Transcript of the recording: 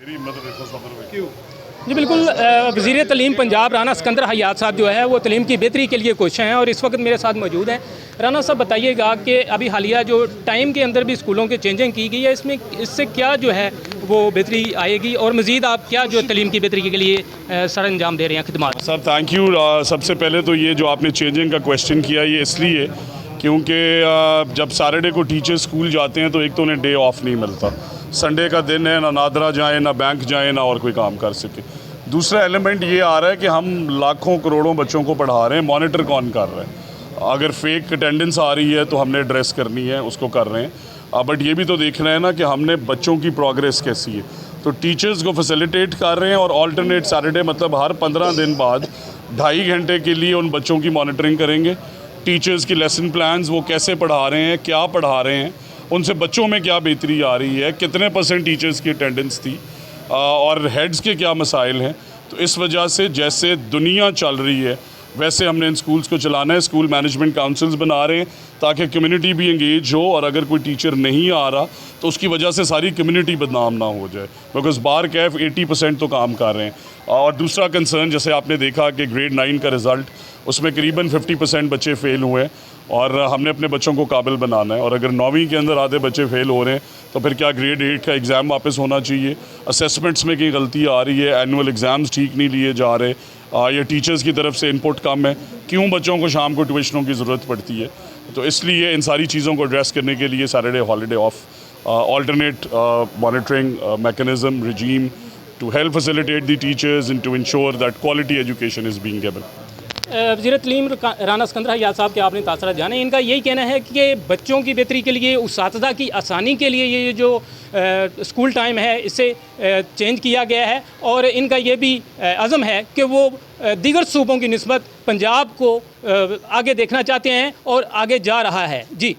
क्यों? जी बिल्कुल, वज़ीर तलीम पंजाब राना सिकंदर हयात साहब जो है वो तलीम की बेहतरी के लिए कोशिश हैं और इस वक्त मेरे साथ मौजूद हैं। राना साहब बताइएगा कि अभी हालिया जो टाइम के अंदर भी स्कूलों की चेंजिंग की गई है, इसमें इससे क्या जो है वो बेहतरी आएगी और मज़ीद आप क्या जो तलीम की बेहतरी के लिए सर अंजाम दे रहे हैं खिदमत? Sir thank you. सबसे पहले तो ये जो आपने चेंजिंग का क्वेश्चन किया ये इसलिए क्योंकि जब सैटरडे को टीचर स्कूल जाते हैं तो एक तो उन्हें डे ऑफ नहीं मिलता, संडे का दिन है, ना नादरा जाएँ ना बैंक जाएँ ना और कोई काम कर सके। दूसरा एलिमेंट ये आ रहा है कि हम लाखों करोड़ों बच्चों को पढ़ा रहे हैं, मॉनिटर कौन कर रहा है? अगर फेक अटेंडेंस आ रही है तो हमने एड्रेस करनी है, उसको कर रहे हैं। बट ये भी तो देखना है ना कि हमने बच्चों की प्रोग्रेस कैसी है, तो टीचर्स को फैसिलिटेट कर रहे हैं और ऑल्टरनेट सैटरडे मतलब हर 15 दिन बाद 2.5 घंटे के लिए उन बच्चों की मॉनिटरिंग करेंगे। टीचर्स की लेसन प्लान्स वो कैसे पढ़ा रहे हैं, क्या पढ़ा रहे हैं, उनसे बच्चों में क्या बेहतरी आ रही है, कितने % टीचर्स की अटेंडेंस थी और हेड्स के क्या मसाइल हैं। तो इस वजह से जैसे दुनिया चल रही है वैसे हमने इन स्कूल्स को चलाना है। स्कूल मैनेजमेंट काउंसिल्स बना रहे हैं ताकि कम्युनिटी भी इंगेज हो और अगर कोई टीचर नहीं आ रहा तो उसकी वजह से सारी कम्युनिटी बदनाम ना हो जाए, बिकॉज बार कैफ 80% तो काम कर रहे हैं। और दूसरा कंसर्न, जैसे आपने देखा कि ग्रेड 9 का रिज़ल्ट उसमें करीबन 50% बच्चे फ़ेल हुए हैं और हमने अपने बच्चों को काबिल बनाना है। और अगर 9वीं के अंदर आधे बच्चे फ़ेल हो रहे हैं तो फिर क्या ग्रेड 8 का एग्ज़ाम वापस होना चाहिए? असेसमेंट्स में कहीं गलती आ रही है, एनुअल एग्ज़ाम्स ठीक नहीं लिए जा रहे, या टीचर्स की तरफ से इनपुट कम है, क्यों बच्चों को शाम को ट्यूशनों की ज़रूरत पड़ती है? तो इसलिए इन सारी चीज़ों को एड्रेस करने के लिए Saturday holiday of, alternate monitoring mechanism regime to help facilitate the teachers and to ensure that quality education is being given. वज़ीर तलीम राना सिकंदर हयात साहब के आपने तासरात जाने, इनका यही कहना है कि बच्चों की बेहतरी के लिए, उस्तादा की आसानी के लिए ये जो स्कूल टाइम है इसे चेंज किया गया है और इनका ये भी अज़म है कि वो दीगर सूबों की निस्बत पंजाब को आगे देखना चाहते हैं और आगे जा रहा है। जी।